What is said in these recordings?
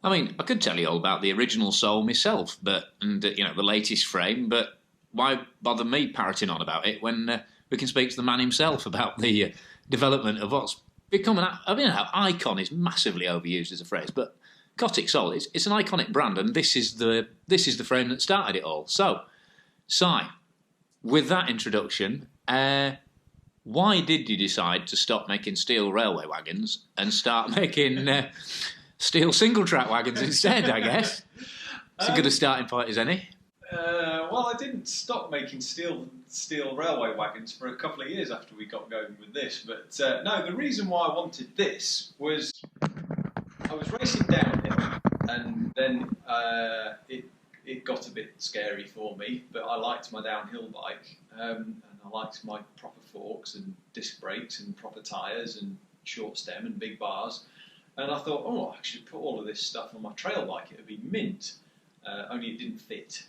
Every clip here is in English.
I mean, I could tell you all about the original Soul myself, and the latest frame, but why bother me parroting on about it when we can speak to the man himself about the development of what's become icon is massively overused as a phrase, but Cotic Soul it's an iconic brand, and this is the frame that started it all. So, Si, with that introduction, why did you decide to stop making steel railway wagons and start making steel single track wagons instead? I guess it's as good a starting point as any. Well, I didn't stop making steel railway wagons for a couple of years after we got going with this. But no, the reason why I wanted this was I was racing downhill, and then it got a bit scary for me. But I liked my downhill bike, and I liked my proper forks and disc brakes and proper tyres and short stem and big bars. And I thought, oh, I should put all of this stuff on my trail bike. It would be mint. Only it didn't fit,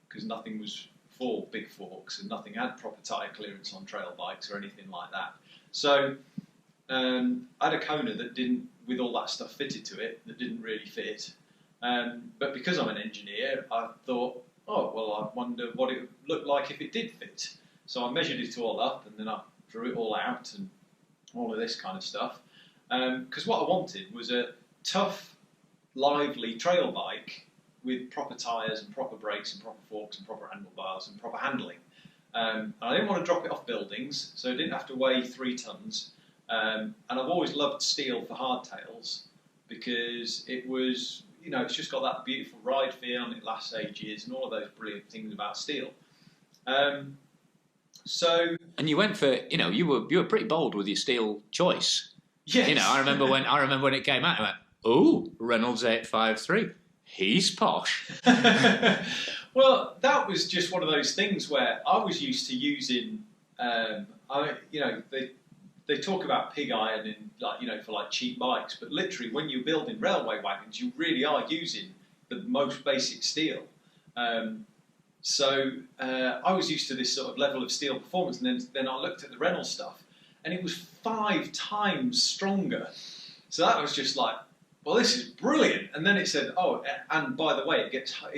because nothing was for big forks and nothing had proper tyre clearance on trail bikes or anything like that. So I had a Kona that didn't, with all that stuff fitted to it, that didn't really fit. But because I'm an engineer, I thought, oh, well, I wonder what it would look like if it did fit. So I measured it all up, and then I drew it all out and all of this kind of stuff. Because what I wanted was a tough, lively trail bike with proper tyres and proper brakes and proper forks and proper handlebars and proper handling. And I didn't want to drop it off buildings, so it didn't have to weigh 3 tons. And I've always loved steel for hardtails, because it was, it's just got that beautiful ride feel and it lasts ages and all of those brilliant things about steel. And you went for, you were pretty bold with your steel choice. Yes. I remember when it came out, I went, "Oh, Reynolds 853. He's posh." Well, that was just one of those things where I was used to using, they talk about pig iron in for cheap bikes, but literally when you're building railway wagons, you really are using the most basic steel. So I was used to this sort of level of steel performance, and then I looked at the Reynolds stuff, and it was 5 times stronger. So that was just like, well, this is brilliant. And then it said, oh, and by the way, it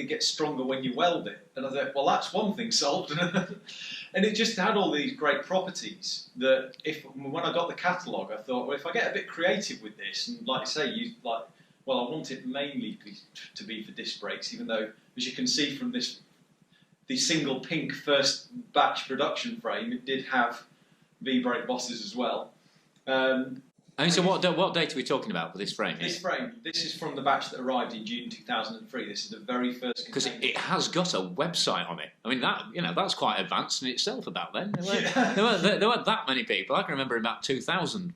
gets stronger when you weld it. And I thought, well, that's one thing solved. And it just had all these great properties that when I got the catalogue, I thought, well, if I get a bit creative with this, and like I say, I want it mainly to be for disc brakes, even though, as you can see from the single pink first batch production frame, it did have V-brake bosses as well. So what date are we talking about for this frame? This is from the batch that arrived in June 2003. This is the very first. Because it has got a website on it. I mean, that's quite advanced in itself about then. There weren't that many people. I can remember in about 2000,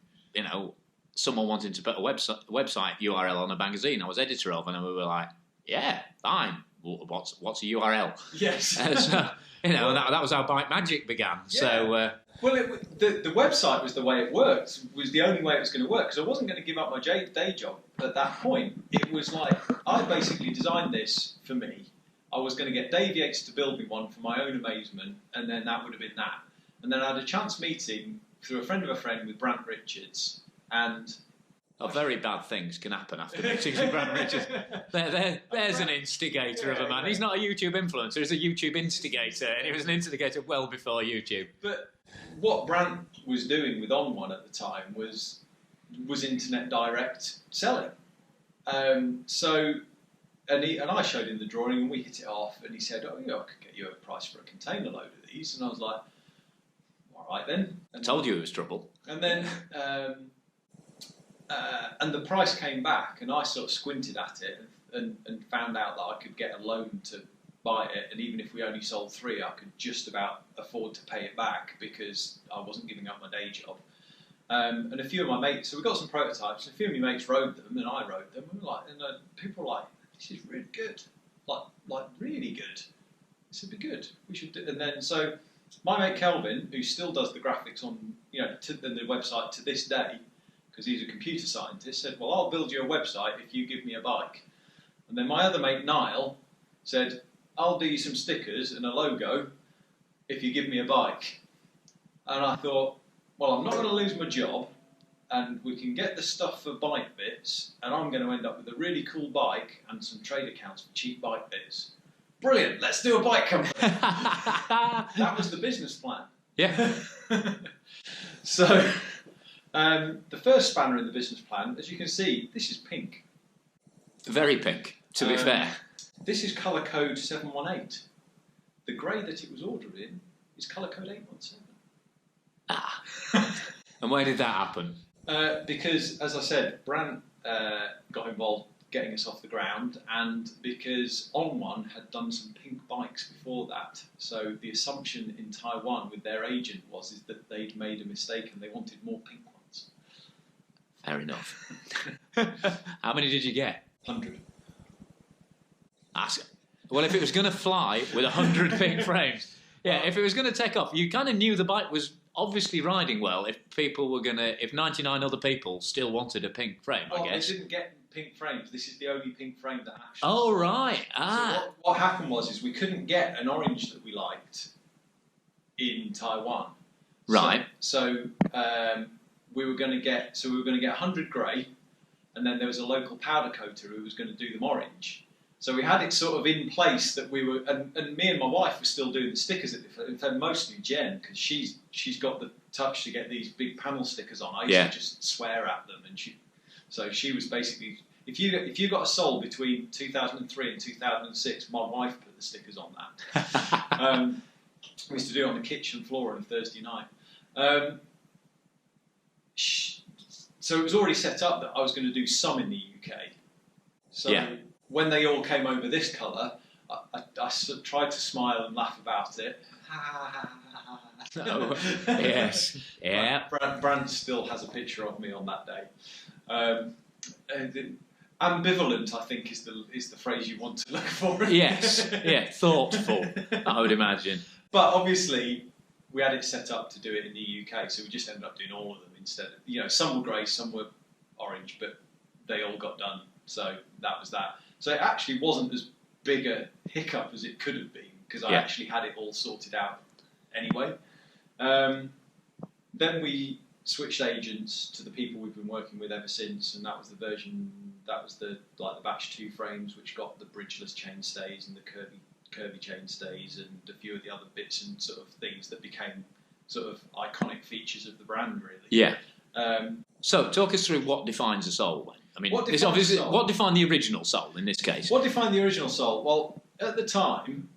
someone wanting to put a website URL on a magazine I was editor of, and we were like, yeah, fine. What's a URL? Yes. That was how Bike Magic began. Yeah. So. Well, the website was the way it worked, was the only way it was going to work, because I wasn't going to give up my day job at that point. It was like, I basically designed this for me. I was going to get Dave Yates to build me one for my own amazement, and then that would have been that. And then I had a chance meeting through a friend of a friend with Brant Richards, and... very bad things can happen after meetings with Brant Richards. There's an instigator of a man. He's not a YouTube influencer, he's a YouTube instigator, and he was an instigator well before YouTube. But what Brant was doing with On One at the time was internet direct selling. And I showed him the drawing, and we hit it off, and he said, oh, I could get you a price for a container load of these. And I was like, all right then. I told you it was trouble. And then... and the price came back, and I sort of squinted at it and found out that I could get a loan to buy it, and even if we only sold 3, I could just about afford to pay it back because I wasn't giving up my day job. And a few of my mates, so we got some prototypes, and a few of my mates rode them, and I rode them, and people were like, this is really good, like really good. This would be good. We should do. And then so my mate Kelvin, who still does the graphics on the website to this day, because he's a computer scientist, said, well, I'll build you a website if you give me a bike. And then my other mate, Niall, said, I'll do you some stickers and a logo if you give me a bike. And I thought, well, I'm not going to lose my job, and we can get the stuff for bike bits, and I'm going to end up with a really cool bike and some trade accounts for cheap bike bits. Brilliant, let's do a bike company. That was the business plan. Yeah. So, the first spanner in the business plan, as you can see, this is pink. Very pink, to be fair. This is colour code 718. The grey that it was ordered in is colour code 817. Ah. And where did that happen? Because, as I said, Brant got involved getting us off the ground, and because On One had done some pink bikes before that. So the assumption in Taiwan with their agent is that they'd made a mistake and they wanted more pink ones. Fair enough. How many did you get? 100. Well, if it was going to fly with 100 pink frames, yeah, if it was going to take off, you kind of knew the bike was obviously riding well. If 99 other people still wanted a pink frame, I guess. They didn't get pink frames. This is the only pink frame that actually. Oh right. So what happened was we couldn't get an orange that we liked in Taiwan. Right. So we were going to get 100 grey, and then there was a local powder coater who was going to do them orange. So we had it sort of in place that we were, and me and my wife were still doing the stickers. In fact, mostly Jen, because she's got the touch to get these big panel stickers on. I used to just swear at them, and she was basically, if you got a Soul between 2003 and 2006, my wife put the stickers on that. We used to do it on the kitchen floor on a Thursday night. So it was already set up that I was going to do some in the UK. So when they all came over this colour, I sort of tried to smile and laugh about it. Oh, yes. Yeah. Brant still has a picture of me on that day. Ambivalent, I think, is the phrase you want to look for. Yes. Yeah. Thoughtful, I would imagine. But obviously, we had it set up to do it in the UK, so we just ended up doing all of them instead. Some were grey, some were orange, but they all got done. So that was that. So it actually wasn't as big a hiccup as it could have been, because I actually had it all sorted out anyway. Then we switched agents to the people we've been working with ever since, and that was the batch 2 frames, which got the bridgeless chainstays and the curvy chainstays and a few of the other bits and sort of things that became sort of iconic features of the brand, really. Yeah. So talk us through what defines a Soul then. I mean, what defined the original Soul in this case? What defined the original Soul? Well, at the time,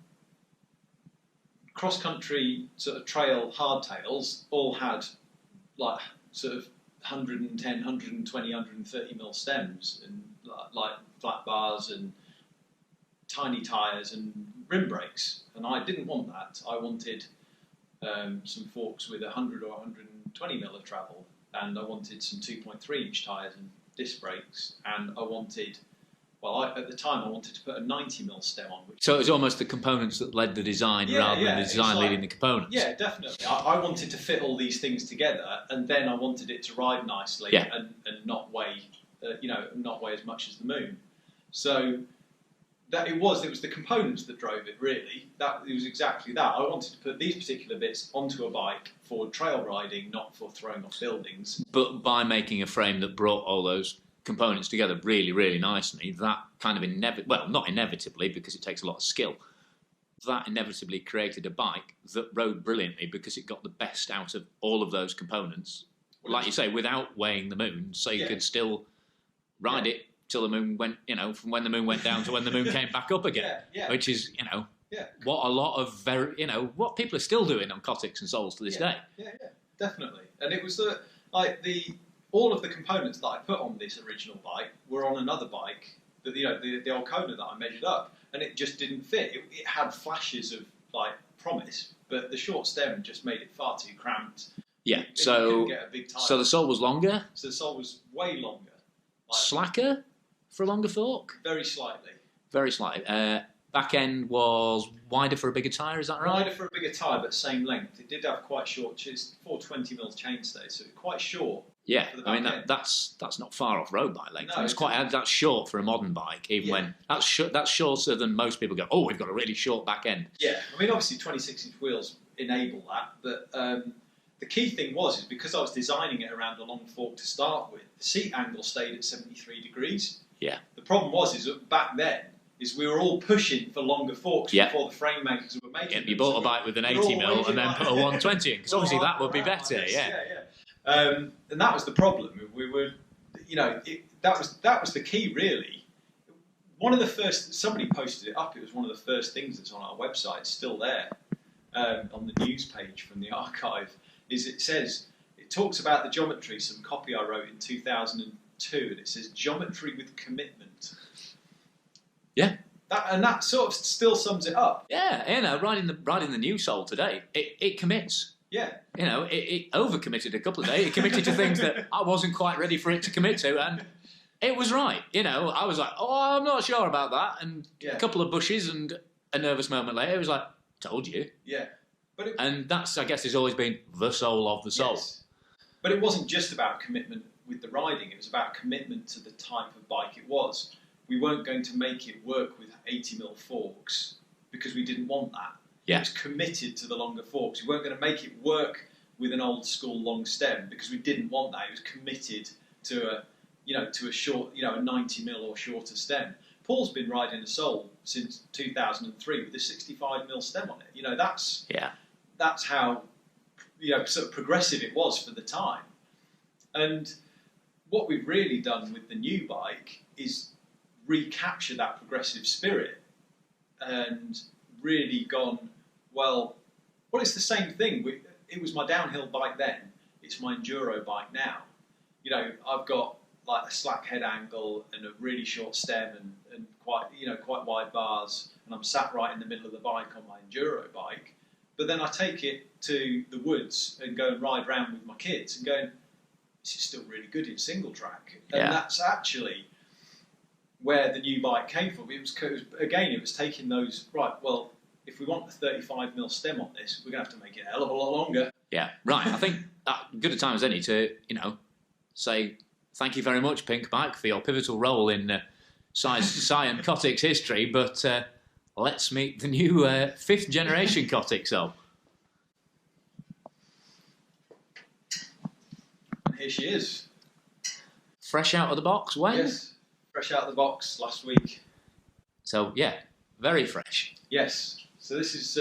cross-country sort of trail hardtails all had like sort of 110, 120, 130 mil stems and like flat bars and tiny tyres and rim brakes. And I didn't want that. I wanted some forks with 100 or 120 mil of travel, and I wanted some 2.3 inch tyres and disc brakes, and I wanted, at the time I wanted to put a 90 mil stem on. So it was almost the components that led the design rather than the design leading the components. Yeah, definitely. I wanted to fit all these things together, and then I wanted it to ride nicely and not weigh, not weigh as much as the moon. So it was the components that drove it, really. It was exactly that. I wanted to put these particular bits onto a bike for trail riding, not for throwing off buildings. But by making a frame that brought all those components together really, really nicely, that kind of not inevitably, because it takes a lot of skill, that inevitably created a bike that rode brilliantly because it got the best out of all of those components, like you say, without weighing the moon, so you could still ride it till the moon went, from when the moon went down to when the moon came back up again, which is, what a lot of what people are still doing on Cotics and Souls to this day. Yeah, definitely. And it was all of the components that I put on this original bike were on another bike, the old Kona that I measured up, and it just didn't fit. It had flashes of promise, but the short stem just made it far too cramped. Yeah, so the Soul was longer? So the Soul was way longer. Slacker for a longer fork? Very slightly. Very slightly. Back end was wider for a bigger tyre, is that right? Wider for a bigger tyre, but same length. It did have quite short, it's 420 mils chainstay, so quite short. Yeah, I mean that's not far off road bike length. No, that's short for a modern bike, when that's shorter than most people go. Oh, we've got a really short back end. Yeah, I mean obviously 26-inch wheels enable that, but the key thing is because I was designing it around a long fork to start with, the seat angle stayed at 73 degrees. Yeah. The problem is that back then, we were all pushing for longer forks before the frame makers were making them. You bought a bike with an 80mm and then put a 120 in, because obviously that would be better, And that was the problem. We were, that was the key, really. One of the first, somebody posted it up, it was one of the first things that's on our website, it's still there, on the news page from the archive, it talks about the geometry, some copy I wrote in 2002, and it says, geometry with commitment. Yeah. That sort of still sums it up. Yeah, riding the new Soul today, it commits. Yeah. It overcommitted a couple of days. It committed to things that I wasn't quite ready for it to commit to, and it was right. I was like, oh, I'm not sure about that, and a couple of bushes and a nervous moment later, it was like, told you. Yeah. And that's, I guess, has always been the soul of the Soul. Yes. But it wasn't just about commitment with the riding, it was about commitment to the type of bike it was. We weren't going to make it work with 80mm forks because we didn't want that. Yeah. It was committed to the longer forks. We weren't going to make it work with an old school long stem because we didn't want that. It was committed to a short, a 90mm or shorter stem. Paul's been riding a Soul since 2003 with a 65mm stem on it. That's how sort of progressive it was for the time. And what we've really done with the new bike is recapture that progressive spirit and really gone, well, it's the same thing. It was my downhill bike then. It's my enduro bike now. I've got like a slack head angle and a really short stem and quite wide bars, and I'm sat right in the middle of the bike on my enduro bike. But then I take it to the woods and go and ride around with my kids and going, this is still really good in single track. And that's actually where the new bike came from. It was taking those, right, well, if we want a 35mm stem on this, we're going to have to make it a hell of a lot longer. Yeah, right. I think good a time as any to, say thank you very much, Pink Bike, for your pivotal role in Cy and Cotic's history, but let's meet the new 5th generation Cotic Soul. Here she is. Fresh out of the box, when? Yes, fresh out of the box last week. So, yeah, very fresh. Yes. So this is...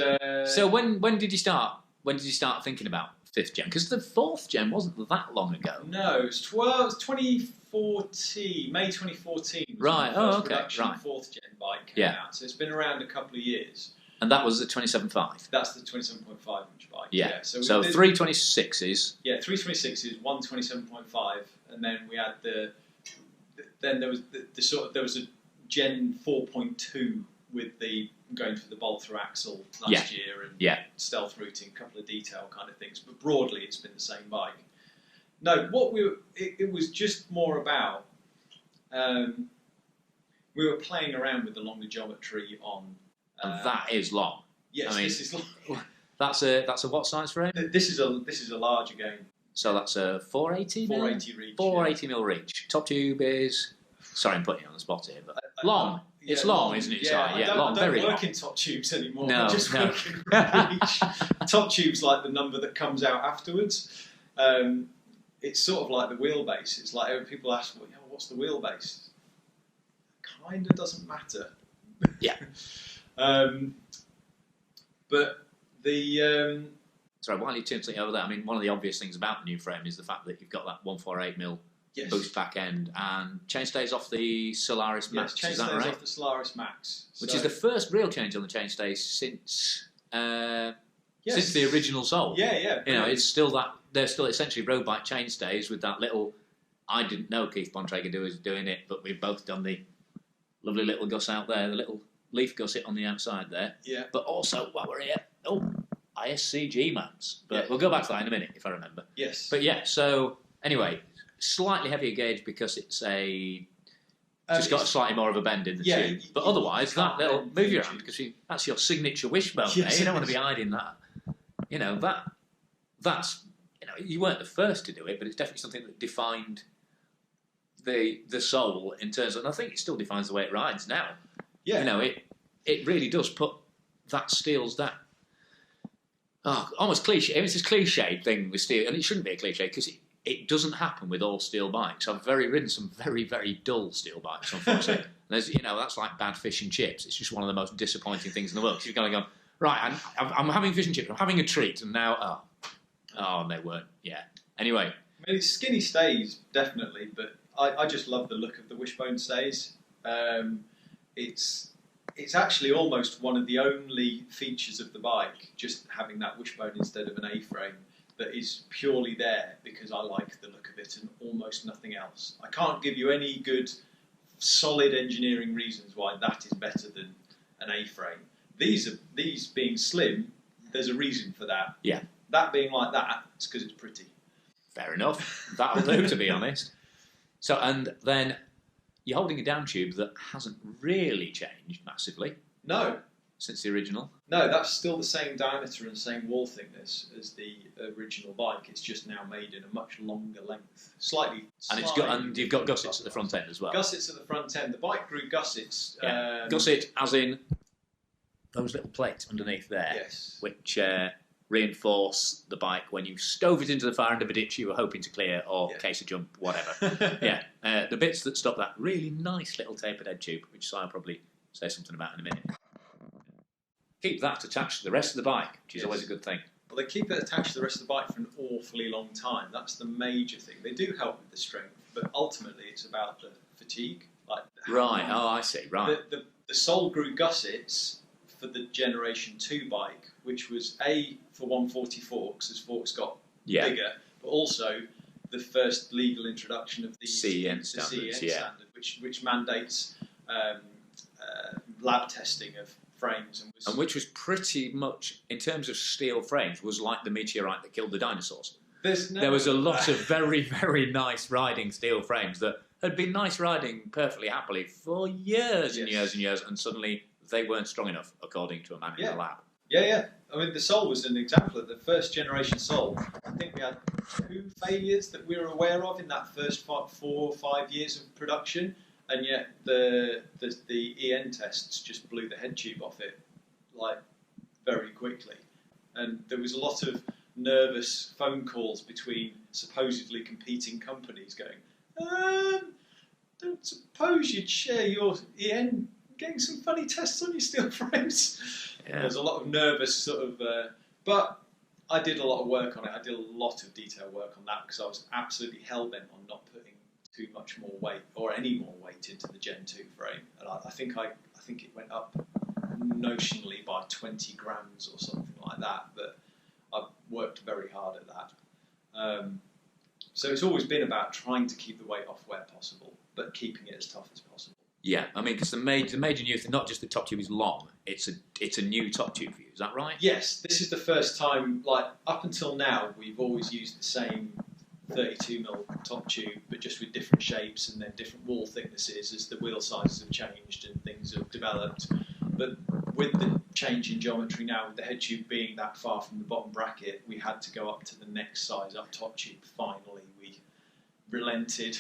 So when did you start? When did you start thinking about 5th gen? Because the 4th gen wasn't that long ago. No, it was 2014, May 2014. Right, the first production 4th gen bike came out. So it's been around a couple of years. And that was the 27.5? That's the 27.5 inch bike. Yeah. So 3 26s. Yeah, 3 26s, one 27.5, and then we had then there was there was a Gen 4.2 with the going for the bolt through axle last year and stealth routing, a couple of detail kind of things. But broadly, it's been the same bike. No, it was just more about we were playing around with the longer geometry on. And that is long. Yes, this is long. That's a what size frame? This is a large again. So that's a 480 mil? 480 reach. 480mm reach. Top tube is... Sorry, I'm putting you on the spot here, but long. It's long, isn't it? Yeah, I don't work in top tubes anymore. No, I just work in reach. Top tube's like the number that comes out afterwards. It's sort of like the wheelbase. It's like people ask, well, what's the wheelbase? Kind of doesn't matter. Yeah. But the... Sorry, while you turn something over there, I mean, one of the obvious things about the new frame is the fact that you've got that 148mm boost back end and chainstays off the Solaris Max. Yes, is that right? Chainstays off the Solaris Max. Which is the first real change on the chainstays since the original Soul. Yeah. It's still that they're still essentially road bike chainstays with that little. I didn't know Keith Bontrager was doing it, but we've both done the lovely little gusset there, the little leaf gusset on the outside there. Yeah. But also while we're here, ISCG mats. But we'll go back to that in a minute if I remember. Yes. But yeah, so anyway, slightly heavier gauge because it's just got slightly more of a bend in the tube. But otherwise, that little move your hand because that's your signature wishbone. Yes, you don't want to be hiding that. That's you weren't the first to do it, but it's definitely something that defined the Soul in terms of, and I think it still defines the way it rides now. Yeah. It really does put that steels that almost cliche. It's this cliched thing with steel, and it shouldn't be a cliche because it doesn't happen with all steel bikes. I've ridden some very, very dull steel bikes, unfortunately. There's, that's like bad fish and chips. It's just one of the most disappointing things in the world. Because you're kind of going, right, I'm having fish and chips, I'm having a treat, and now, and they weren't. Yeah. Anyway. I mean, skinny stays, definitely, but I just love the look of the wishbone stays. It's actually almost one of the only features of the bike, just having that wishbone instead of an A-frame, that is purely there because I like the look of it and almost nothing else. I can't give you any good, solid engineering reasons why that is better than an A-frame. These being slim, there's a reason for that. Yeah. That being like that, it's because it's pretty. Fair enough. That'll do, to be honest. So, and then you're holding a down tube that hasn't really changed massively. No. Since the original? No, that's still the same diameter and same wall thickness as the original bike. It's just now made in a much longer length. Slightly. And you've got gussets at the front end as well. Gussets at the front end. The bike grew gussets. Yeah. Gusset as in those little plates underneath there. Yes. Which reinforce the bike when you stove it into the far end of a ditch you were hoping to clear, or case a jump, whatever. Yeah. The bits that stop that really nice little tapered head tube, which I'll probably say something about in a minute. Keep that attached to the rest of the bike, which is always a good thing. Well, they keep it attached to the rest of the bike for an awfully long time. That's the major thing. They do help with the strength, but ultimately it's about the fatigue. Right, I see, right. The Soul grew gussets for the Generation 2 bike, which was A, for 140 forks, as forks got bigger, but also the first legal introduction of the CEN standards, standard, which mandates lab testing of frames. And which was pretty much, in terms of steel frames, was like the meteorite that killed the dinosaurs. There was a lot of very, very nice riding steel frames that had been nice riding perfectly happily for years and years and years, and suddenly they weren't strong enough, according to a man in the lab. Yeah. I mean, the Soul was an example of the first generation Soul. I think we had 2 failures that we were aware of in that first 4 or 5 years of production. And yet the EN tests just blew the head tube off it, very quickly. And there was a lot of nervous phone calls between supposedly competing companies going, don't suppose you'd share your EN getting some funny tests on your steel frames? Yeah. There's a lot of nervous but I did a lot of work on it. I did a lot of detailed work on that because I was absolutely hell-bent on not putting too much more weight or any more weight into the Gen 2 frame, and I think it went up notionally by 20 grams or something like that, but I worked very hard at that. So it's always been about trying to keep the weight off where possible, but keeping it as tough as possible. Yeah, I mean, because the major new thing, not just the top tube is long, it's a new top tube for you, is that right? Yes, this is the first time, up until now, we've always used the same 32mm top tube, but just with different shapes and then different wall thicknesses as the wheel sizes have changed and things have developed. But with the change in geometry now, with the head tube being that far from the bottom bracket, we had to go up to the next size up top tube. Finally, we relented.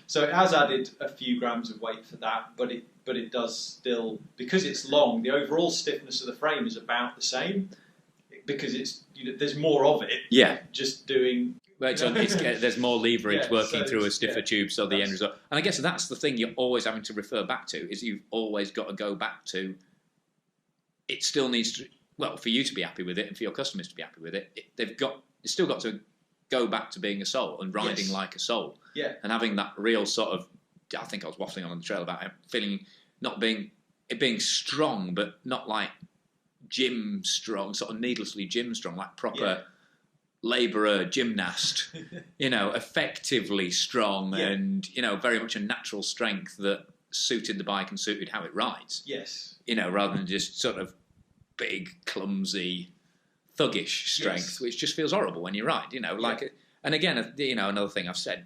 So it has added a few grams of weight for that, but it does still, because it's long, the overall stiffness of the frame is about the same, because it's there's more of it. Yeah. Just doing. Right, so there's more leverage working through a stiffer tube, so the end result. And I guess that's the thing you're always having to refer back to, is you've always got to go back to, it still needs to, for you to be happy with it and for your customers to be happy with it, they've still got to go back to being a Soul and riding like a Soul. Yeah. And having that real sort of, I think I was waffling on the trail about it, feeling, it being strong, but not like gym strong, sort of needlessly gym strong, like proper labourer, gymnast, effectively strong and, very much a natural strength that suited the bike and suited how it rides. Yes. Rather than just sort of big, clumsy, thuggish strength, which just feels horrible when you ride, and again, another thing I've said,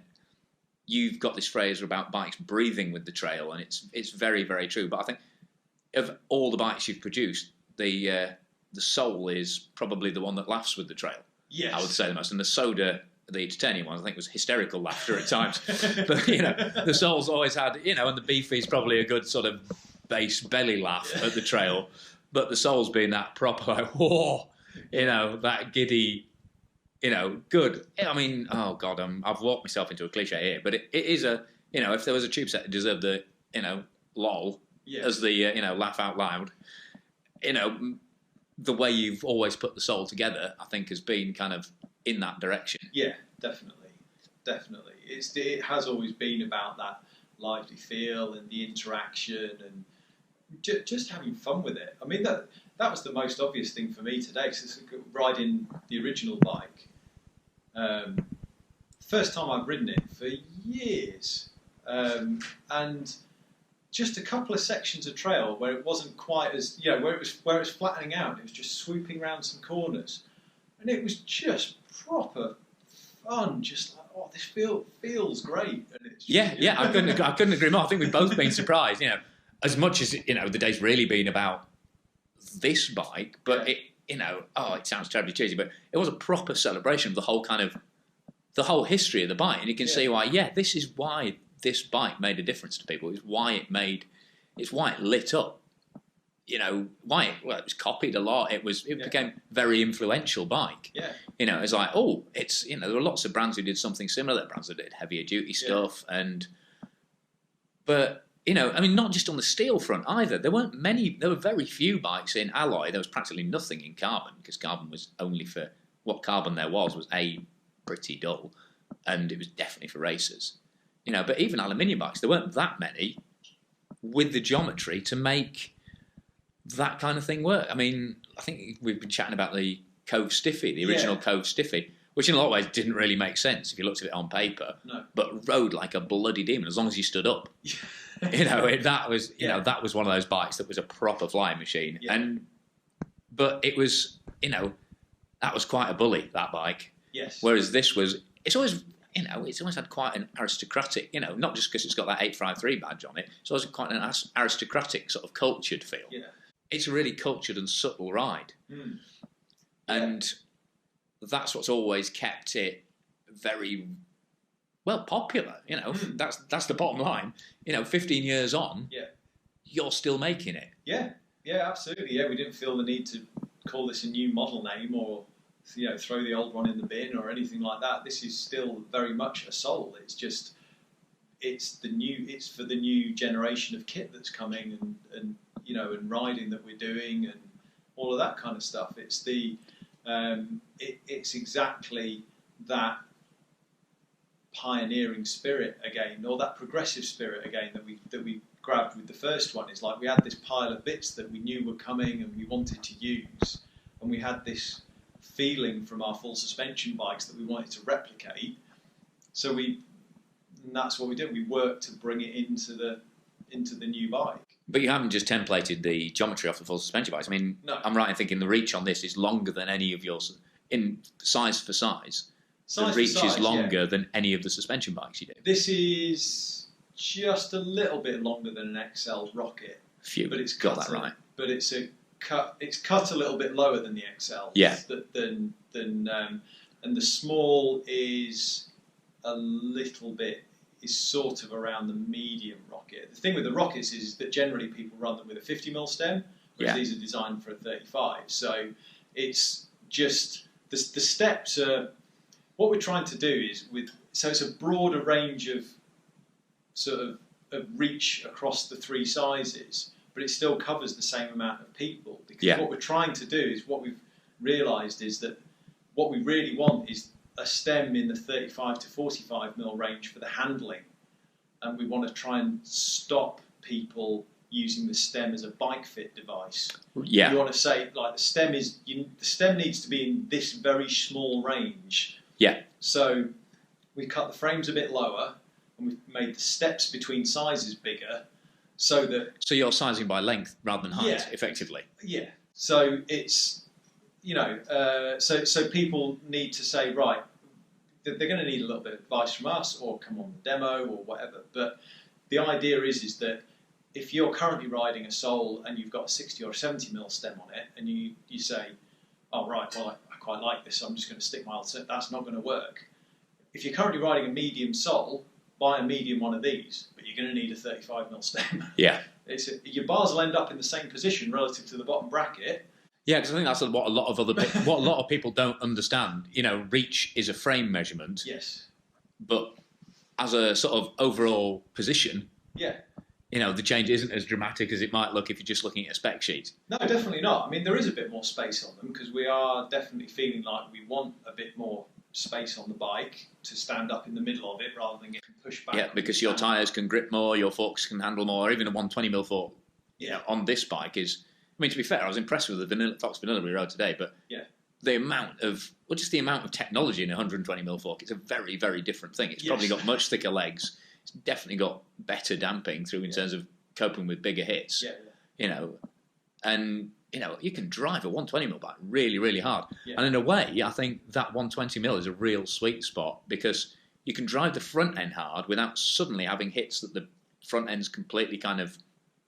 you've got this phrase about bikes breathing with the trail, and it's very, very true. But I think of all the bikes you've produced, the Soul is probably the one that laughs with the trail. Yes. I would say the most. And the Soda, the titanium ones, I think was hysterical laughter at times. But, the Soul's always had, and the Beefy's probably a good sort of bass belly laugh at the trail. But the Soul's been that proper, like, whoa, that giddy, good. I mean, oh God, I've walked myself into a cliche here, but it is if there was a tube set that deserved the, lol, as the, laugh out loud, the way you've always put the soul together, I think has been kind of in that direction. Yeah, definitely. It has always been about that lively feel and the interaction and just having fun with it. I mean, that was the most obvious thing for me today, because riding the original bike. First time I've ridden it for years, and just a couple of sections of trail where it wasn't quite as where it was flattening out. It was just swooping around some corners, and it was just proper fun. Just like, oh, this feels great. And it's I couldn't agree more. I think we've both been surprised. As much as the day's really been about this bike, but it sounds terribly cheesy, but it was a proper celebration of the whole history of the bike, and you can see why. Yeah, this is why this bike made a difference to people. It's why it lit up. It was copied a lot. It became a very influential bike. Yeah. It's like, there were lots of brands who did something similar. There were brands that did heavier duty stuff, but not just on the steel front either. There were very few bikes in alloy. There was practically nothing in carbon, because carbon was only for what carbon there was pretty dull, and it was definitely for racers. But even aluminium bikes, there weren't that many with the geometry to make that kind of thing work. I mean, I think we've been chatting about the Cove Stiffy, the original Cove Stiffy, which in a lot of ways didn't really make sense if you looked at it on paper, but rode like a bloody demon as long as you stood up. That was one of those bikes that was a proper flying machine. Yeah. But it was, that was quite a bully, that bike. Yes. Whereas this was, it's always had quite an aristocratic, not just because it's got that 853 badge on it, it's always quite an aristocratic sort of cultured feel. Yeah. It's a really cultured and subtle ride. Mm. And that's what's always kept it very popular. That's the bottom line. 15 years on, you're still making it. Yeah, absolutely. Yeah, we didn't feel the need to call this a new model name or throw the old one in the bin or anything like that. This is still very much a soul. It's just it's for the new generation of kit that's coming and riding that we're doing and all of that kind of stuff. It's it's exactly that pioneering spirit again, or that progressive spirit again that we grabbed with the first one. It's like we had this pile of bits that we knew were coming and we wanted to use, and we had this feeling from our full suspension bikes that we wanted to replicate. So that's what we did. We worked to bring it into the new bike. But you haven't just templated the geometry off the full suspension bikes. I mean, no. I'm right in thinking the reach on this is longer than any of yours in size for size. The reach is longer than any of the suspension bikes you do. This is just a little bit longer than an XL Rocket. Phew, but it's got that right. But it's cut a little bit lower than the XL. Yeah. And the small is a little bit, is sort of around the medium Rocket. The thing with the Rockets is that generally people run them with a 50mm stem, whereas these are designed for a 35. So it's just the steps are. What we're trying to do is so it's a broader range of sort of reach across the three sizes, but it still covers the same amount of people. Because what we're trying to do is, what we've realised is that what we really want is a stem in the 35 to 45mm range for the handling, and we want to try and stop people using the stem as a bike fit device. Yeah. You want to say like the stem needs to be in this very small range. Yeah. So we cut the frames a bit lower, and we've made the steps between sizes bigger, so you're sizing by length rather than height, effectively. Yeah. So it's so people need to say, right, they're going to need a little bit of advice from us, or come on the demo or whatever. But the idea is that if you're currently riding a Soul and you've got a 60 or 70mm stem on it, and you say, oh right, well I quite like this, so I'm just going to stick my old set. That's not going to work. If you're currently riding a medium Soul, buy a medium one of these, but you're going to need a 35mm stem. Yeah. Your bars will end up in the same position relative to the bottom bracket. Yeah, because I think that's what a lot of what a lot of people don't understand. You know, reach is a frame measurement, Yes. but as a sort of overall position, Yeah. you know, the change isn't as dramatic as it might look if you're just looking at a spec sheet. No, definitely not. I mean, there is a bit more space on them because we are definitely feeling like we want a bit more space on the bike to stand up in the middle of it rather than getting pushed back. Yeah, because your tyres can grip more, your forks can handle more, even a 120mm fork. Yeah. On this bike is, I mean, to be fair, I was impressed with the Fox Vanilla we rode today, but yeah, the amount of, well, just the amount of technology in a 120mm fork, it's a very, very different thing. It's probably got much thicker legs. It's definitely got better damping through in terms of coping with bigger hits. Yeah. You know, and you know, you can drive a 120mm bike really, really hard. Yeah. And in a way, I think that 120mm is a real sweet spot because you can drive the front end hard without suddenly having hits that the front end's completely kind of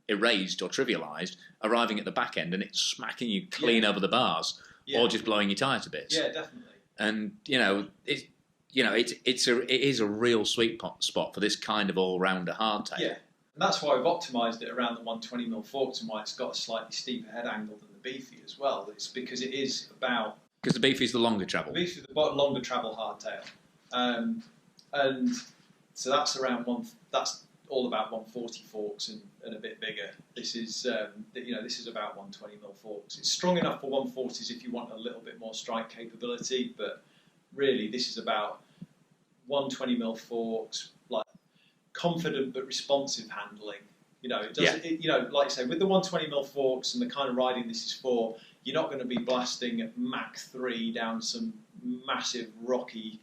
erased or trivialised, arriving at the back end and it's smacking you clean over the bars or just blowing your tyre to bits. Yeah, definitely. And it is a real sweet spot for this kind of all-rounder hardtail. Yeah, and that's why we've optimised it around the 120mm forks and why it's got a slightly steeper head angle than the Beefy as well. It's because it is about... Because the Beefy is the longer travel. The Beefy is the longer travel hardtail. And so that's around that's all about 140 forks and a bit bigger. This is this is about 120mm forks. It's strong enough for 140s if you want a little bit more strike capability, but really this is about 120mm forks, like confident but responsive handling. You know, it doesn't. Yeah. Like I say, with the 120mm forks and the kind of riding this is for, you're not going to be blasting at Mach 3 down some massive rocky.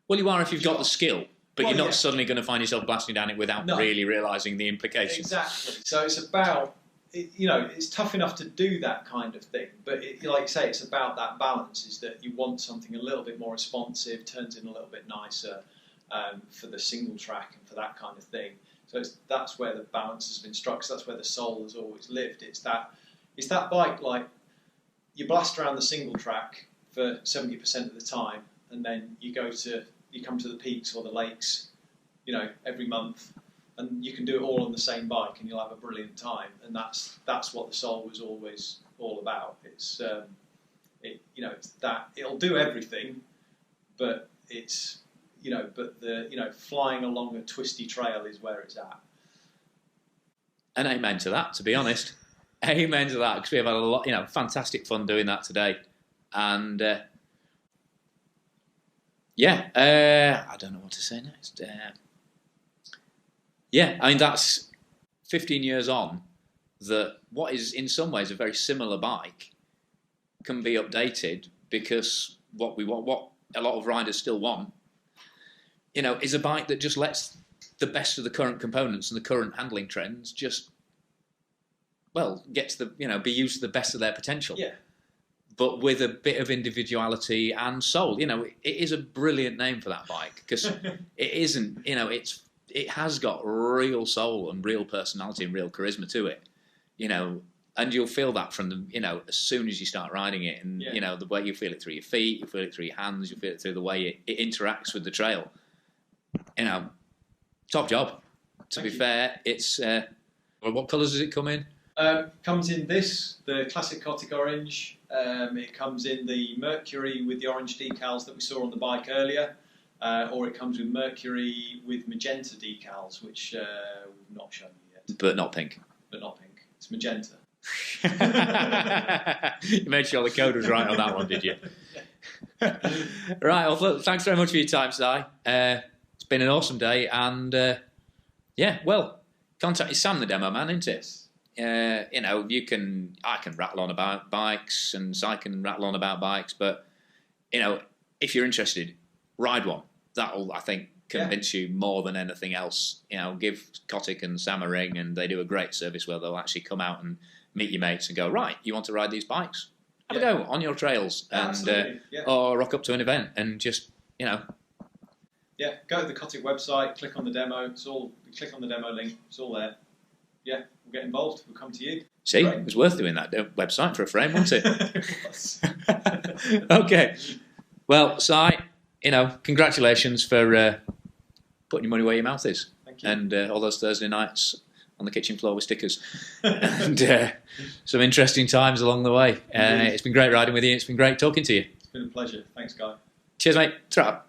Well, you are if you've got the skill. But you're not suddenly going to find yourself blasting down it without really realising the implications. Exactly. So it's about, it's tough enough to do that kind of thing. But like you say, it's about that balance, is that you want something a little bit more responsive, turns in a little bit nicer for the single track and for that kind of thing. So that's where the balance has been struck. So that's where the soul has always lived. It's that bike, like, you blast around the single track for 70% of the time, and then you come to the peaks or the lakes, every month, and you can do it all on the same bike, and you'll have a brilliant time. And that's what the Soul was always all about. It's it's that it'll do everything, but flying along a twisty trail is where it's at. And amen to that, to be honest. Amen to that, because we have had a lot, fantastic fun doing that today, and. I don't know what to say next. I mean, that's 15 years on, that what is in some ways a very similar bike can be updated, because what a lot of riders still want, is a bike that just lets the best of the current components and the current handling trends just, get to be used to the best of their potential. Yeah. But with a bit of individuality and soul. It is a brilliant name for that bike, because it isn't, it has got real soul and real personality and real charisma to it, and you'll feel that from the, as soon as you start riding it, and, the way you feel it through your feet, you feel it through your hands, you feel it through the way it interacts with the trail. Top job. To be fair, it's, what colours does it come in? Comes in the classic Cotic orange. It comes in the Mercury with the orange decals that we saw on the bike earlier, or it comes with Mercury with magenta decals, which we've not shown you yet. But not pink. It's magenta. You made sure the code was right on that one, did you? Right, well, thanks very much for your time, Si. It's been an awesome day, and contact Sam the demo man, isn't it? I can rattle on about bikes, and Si can rattle on about bikes, but, if you're interested, ride one. That'll, I think, convince you more than anything else. Give Cotic and Sam a ring, and they do a great service where they'll actually come out and meet your mates and go, right, you want to ride these bikes? Have a go on your trails, and or rock up to an event and just, go to the Cotic website, click on the demo. Click on the demo link. It's all there. Yeah, we'll get involved. We'll come to you. See, it was worth doing that website for a frame, wasn't it? Okay. Well, Si, congratulations for putting your money where your mouth is. Thank you. And all those Thursday nights on the kitchen floor with stickers. And some interesting times along the way. It's been great riding with you. It's been great talking to you. It's been a pleasure. Thanks, Guy. Cheers, mate. Ta-ra.